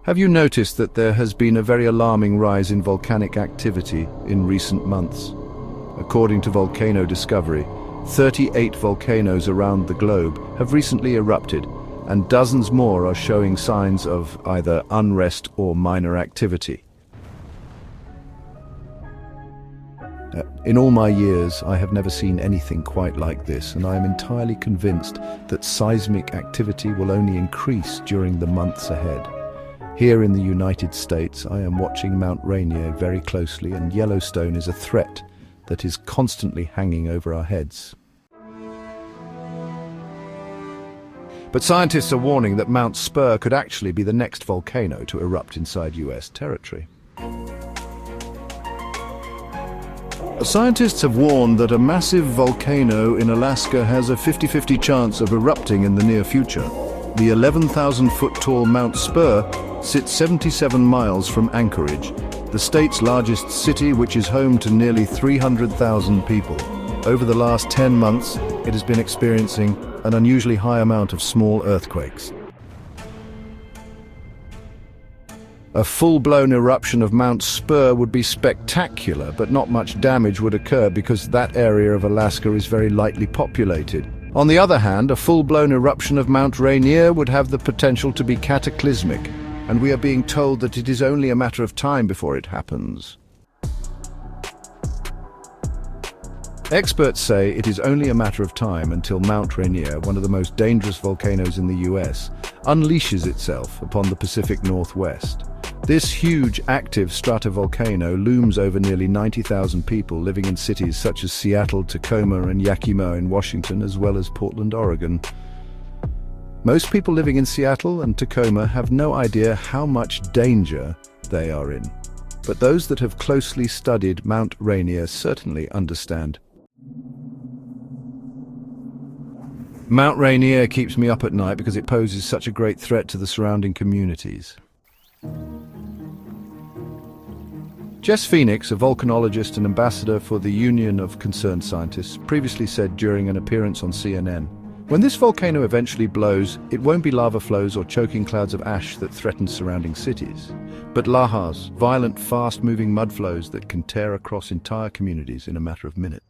Have you noticed that there has been a very alarming rise in volcanic activity in recent months? According to Volcano Discovery, 38 volcanoes around the globe have recently erupted, and dozens more are showing signs of either unrest or minor activity. In all my years, I have never seen anything quite like this, and I am entirely convinced that seismic activity will only increase during the months ahead. Here in the United States, I am watching Mount Rainier very closely, and Yellowstone is a threat that is constantly hanging over our heads. But scientists are warning that Mount Spurr could actually be the next volcano to erupt inside US territory. Scientists have warned that a massive volcano in Alaska has a 50-50 chance of erupting in the near future. The 11,000-foot-tall Mount Spurr sits 77 miles from Anchorage, the state's largest city, which is home to nearly 300,000 people. Over the last 10 months, it has been experiencing an unusually high amount of small earthquakes. A full-blown eruption of Mount Spurr would be spectacular, but not much damage would occur because that area of Alaska is very lightly populated. On the other hand, a full-blown eruption of Mount Rainier would have the potential to be cataclysmic, and we are being told that it is only a matter of time before it happens. Experts say it is only a matter of time until Mount Rainier, one of the most dangerous volcanoes in the US, unleashes itself upon the Pacific Northwest. This huge, active stratovolcano looms over nearly 90,000 people living in cities such as Seattle, Tacoma, and Yakima in Washington, as well as Portland, Oregon. Most people living in Seattle and Tacoma have no idea how much danger they are in. But those that have closely studied Mount Rainier certainly understand. Mount Rainier keeps me up at night because it poses such a great threat to the surrounding communities. Jess Phoenix, a volcanologist and ambassador for the Union of Concerned Scientists, previously said during an appearance on CNN, "When this volcano eventually blows, it won't be lava flows or choking clouds of ash that threaten surrounding cities, but lahars, violent, fast-moving mud flows that can tear across entire communities in a matter of minutes."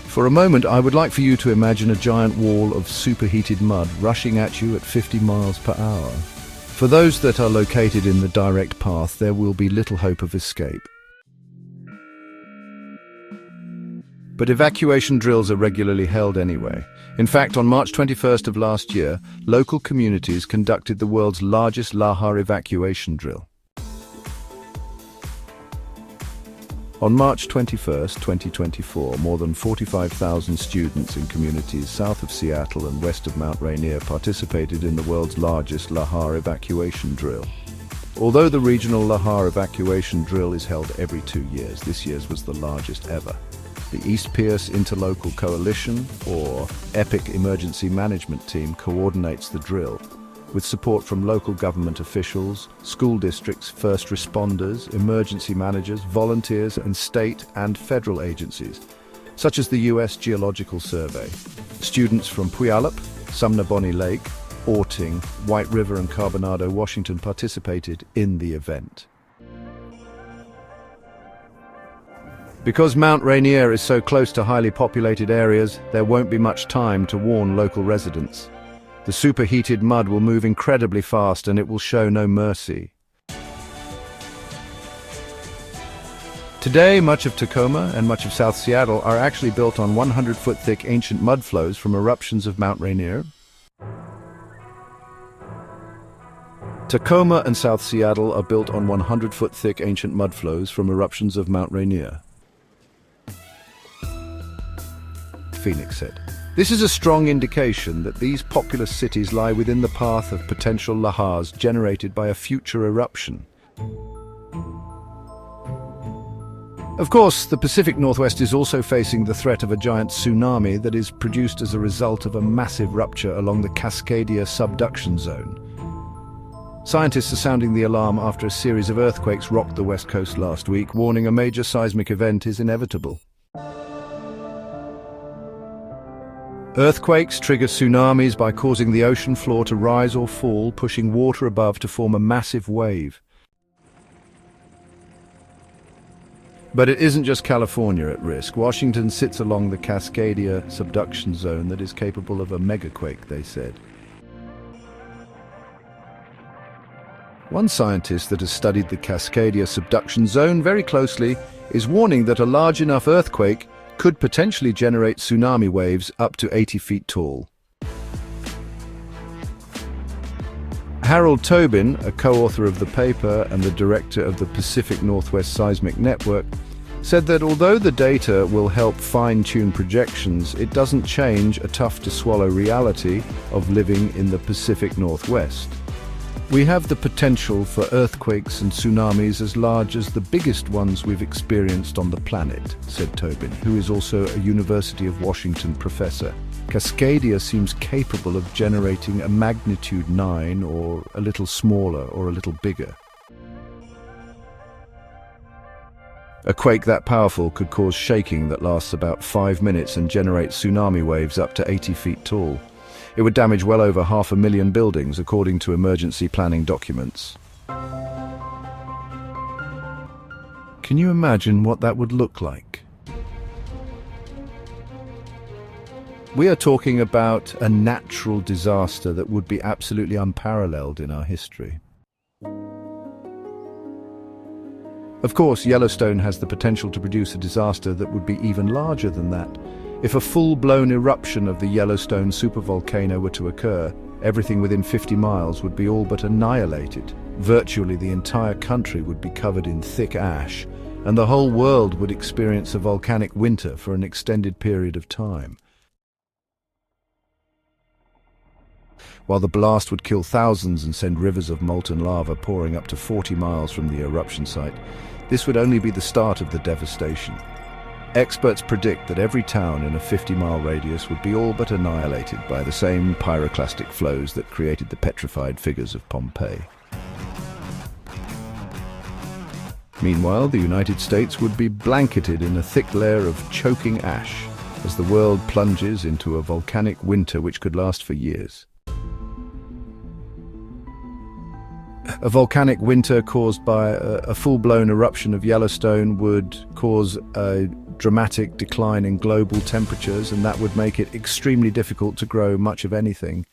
For a moment, I would like for you to imagine a giant wall of superheated mud rushing at you at 50 miles per hour. For those that are located in the direct path, there will be little hope of escape. But evacuation drills are regularly held anyway. In fact, on March 21st of last year, local communities conducted the world's largest lahar evacuation drill. On March 21st, 2024, more than 45,000 students in communities south of Seattle and west of Mount Rainier participated in the world's largest lahar evacuation drill. Although the regional lahar evacuation drill is held every 2 years, this year's was the largest ever. The East Pierce Interlocal Coalition, or EPIC Emergency Management Team, coordinates the drill, with support from local government officials, school districts, first responders, emergency managers, volunteers, and state and federal agencies, such as the U.S. Geological Survey. Students from Puyallup, Sumner Bonnie Lake, Orting, White River, and Carbonado, Washington participated in the event. Because Mount Rainier is so close to highly populated areas, there won't be much time to warn local residents. The superheated mud will move incredibly fast and it will show no mercy. Today, much of Tacoma and much of South Seattle are actually built on 100-foot thick ancient mud flows from eruptions of Mount Rainier. Tacoma and South Seattle are built on 100-foot thick ancient mud flows from eruptions of Mount Rainier, Phoenix said. This is a strong indication that these populous cities lie within the path of potential lahars generated by a future eruption. Of course, the Pacific Northwest is also facing the threat of a giant tsunami that is produced as a result of a massive rupture along the Cascadia subduction zone. Scientists are sounding the alarm after a series of earthquakes rocked the west coast last week, warning a major seismic event is inevitable. Earthquakes trigger tsunamis by causing the ocean floor to rise or fall, pushing water above to form a massive wave. But it isn't just California at risk. Washington sits along the Cascadia subduction zone that is capable of a megaquake, they said. One scientist that has studied the Cascadia subduction zone very closely is warning that a large enough earthquake could potentially generate tsunami waves up to 80 feet tall. Harold Tobin, a co-author of the paper and the director of the Pacific Northwest Seismic Network, said that although the data will help fine-tune projections, it doesn't change a tough-to-swallow reality of living in the Pacific Northwest. We have the potential for earthquakes and tsunamis as large as the biggest ones we've experienced on the planet, said Tobin, who is also a University of Washington professor. Cascadia seems capable of generating a magnitude 9 or a little smaller or a little bigger. A quake that powerful could cause shaking that lasts about 5 minutes and generate tsunami waves up to 80 feet tall. It would damage well over 500,000 buildings, according to emergency planning documents. Can you imagine what that would look like? We are talking about a natural disaster that would be absolutely unparalleled in our history. Of course, Yellowstone has the potential to produce a disaster that would be even larger than that. If a full-blown eruption of the Yellowstone Supervolcano were to occur, everything within 50 miles would be all but annihilated. Virtually the entire country would be covered in thick ash, and the whole world would experience a volcanic winter for an extended period of time. While the blast would kill thousands and send rivers of molten lava pouring up to 40 miles from the eruption site, this would only be the start of the devastation. Experts predict that every town in a 50-mile radius would be all but annihilated by the same pyroclastic flows that created the petrified figures of Pompeii. Meanwhile, the United States would be blanketed in a thick layer of choking ash as the world plunges into a volcanic winter which could last for years. A volcanic winter caused by a full-blown eruption of Yellowstone would cause a dramatic decline in global temperatures, and that would make it extremely difficult to grow much of anything.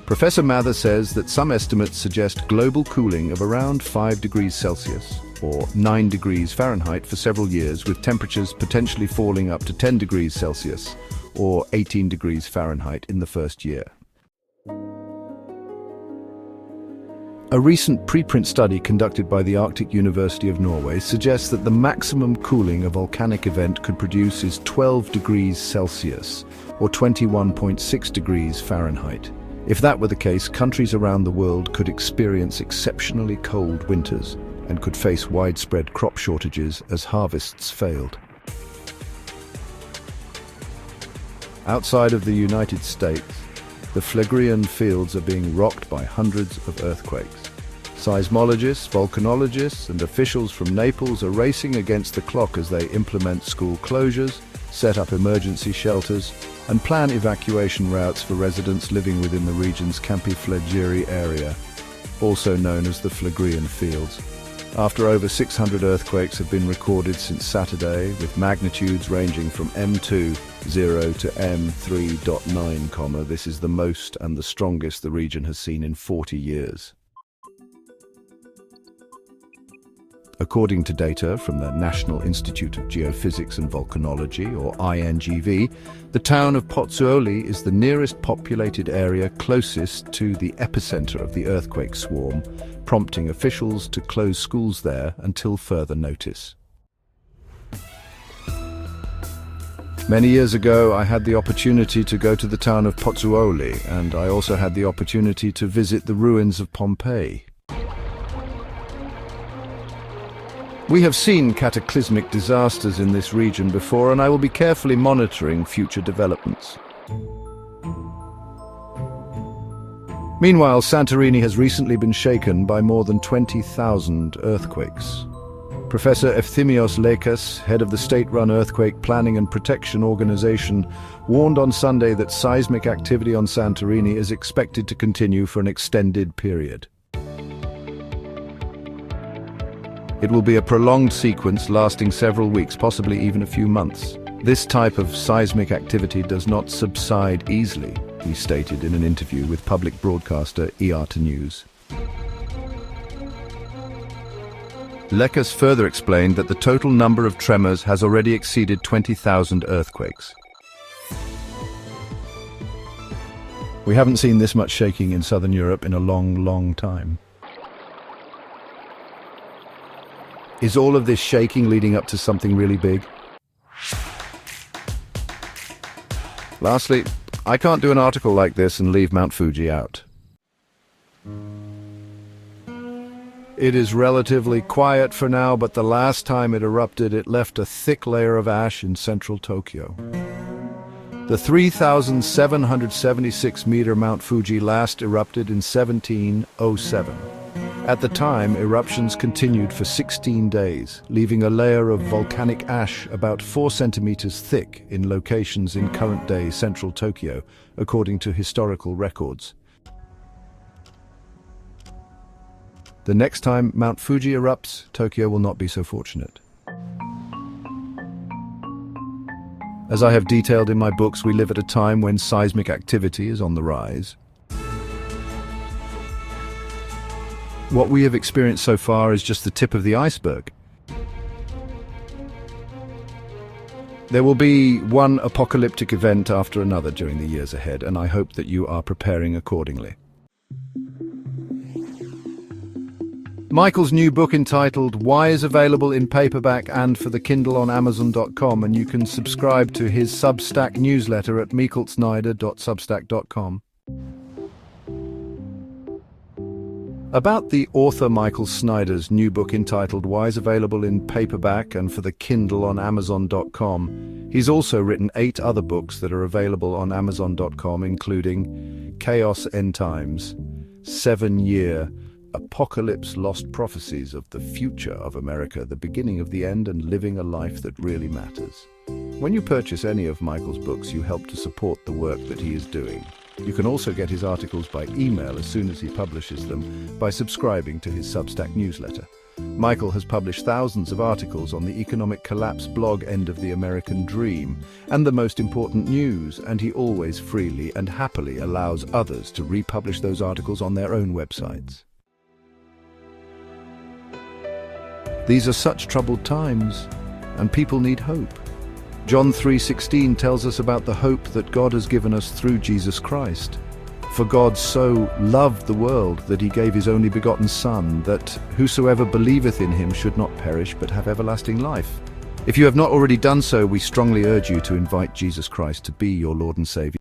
Professor Mather says that some estimates suggest global cooling of around 5 degrees Celsius, or 9 degrees Fahrenheit for several years, with temperatures potentially falling up to 10 degrees Celsius, or 18 degrees Fahrenheit in the first year. A recent preprint study conducted by the Arctic University of Norway suggests that the maximum cooling a volcanic event could produce is 12 degrees Celsius, or 21.6 degrees Fahrenheit. If that were the case, countries around the world could experience exceptionally cold winters and could face widespread crop shortages as harvests failed. Outside of the United States, the Phlegraean fields are being rocked by hundreds of earthquakes. Seismologists, volcanologists, and officials from Naples are racing against the clock as they implement school closures, set up emergency shelters, and plan evacuation routes for residents living within the region's Campi Flegrei area, also known as the Phlegraean fields. After over 600 earthquakes have been recorded since Saturday, with magnitudes ranging from M2.0 to M3.9, this is the most and the strongest the region has seen in 40 years. According to data from the National Institute of Geophysics and Volcanology, or INGV, the town of Pozzuoli is the nearest populated area closest to the epicenter of the earthquake swarm, prompting officials to close schools there until further notice. Many years ago, I had the opportunity to go to the town of Pozzuoli, and I also had the opportunity to visit the ruins of Pompeii. We have seen cataclysmic disasters in this region before, and I will be carefully monitoring future developments. Meanwhile, Santorini has recently been shaken by more than 20,000 earthquakes. Professor Efthymios Lekas, head of the state-run Earthquake Planning and Protection Organization, warned on Sunday that seismic activity on Santorini is expected to continue for an extended period. It will be a prolonged sequence lasting several weeks, possibly even a few months. This type of seismic activity does not subside easily, he stated in an interview with public broadcaster ERT News. Lekas further explained that the total number of tremors has already exceeded 20,000 earthquakes. We haven't seen this much shaking in southern Europe in a long time. Is all of this shaking leading up to something really big? Lastly, I can't do an article like this and leave Mount Fuji out. It is relatively quiet for now, but the last time it erupted, it left a thick layer of ash in central Tokyo. The 3,776-meter Mount Fuji last erupted in 1707. At the time, eruptions continued for 16 days, leaving a layer of volcanic ash about 4 centimeters thick in locations in current-day central Tokyo, according to historical records. The next time Mount Fuji erupts, Tokyo will not be so fortunate. As I have detailed in my books, we live at a time when seismic activity is on the rise. What we have experienced so far is just the tip of the iceberg. There will be one apocalyptic event after another during the years ahead, and I hope that you are preparing accordingly. Michael's new book entitled Why is available in paperback and for the Kindle on Amazon.com, and you can subscribe to his Substack newsletter at michaelsnyder.substack.com. About the author Michael Snyder's new book entitled Why is available in paperback and for the Kindle on Amazon.com, he's also written 8 other books that are available on Amazon.com, including Chaos End Times, 7-Year Apocalypse Lost Prophecies of the Future of America, the Beginning of the End, and Living a Life That Really Matters. When you purchase any of Michael's books, you help to support the work that he is doing. You can also get his articles by email as soon as he publishes them by subscribing to his Substack newsletter. Michael has published thousands of articles on the economic collapse blog End of the American Dream and the most important news, and he always freely and happily allows others to republish those articles on their own websites. These are such troubled times, and people need hope. John 3:16 tells us about the hope that God has given us through Jesus Christ. For God so loved the world that he gave his only begotten Son, that whosoever believeth in him should not perish but have everlasting life. If you have not already done so, we strongly urge you to invite Jesus Christ to be your Lord and Savior.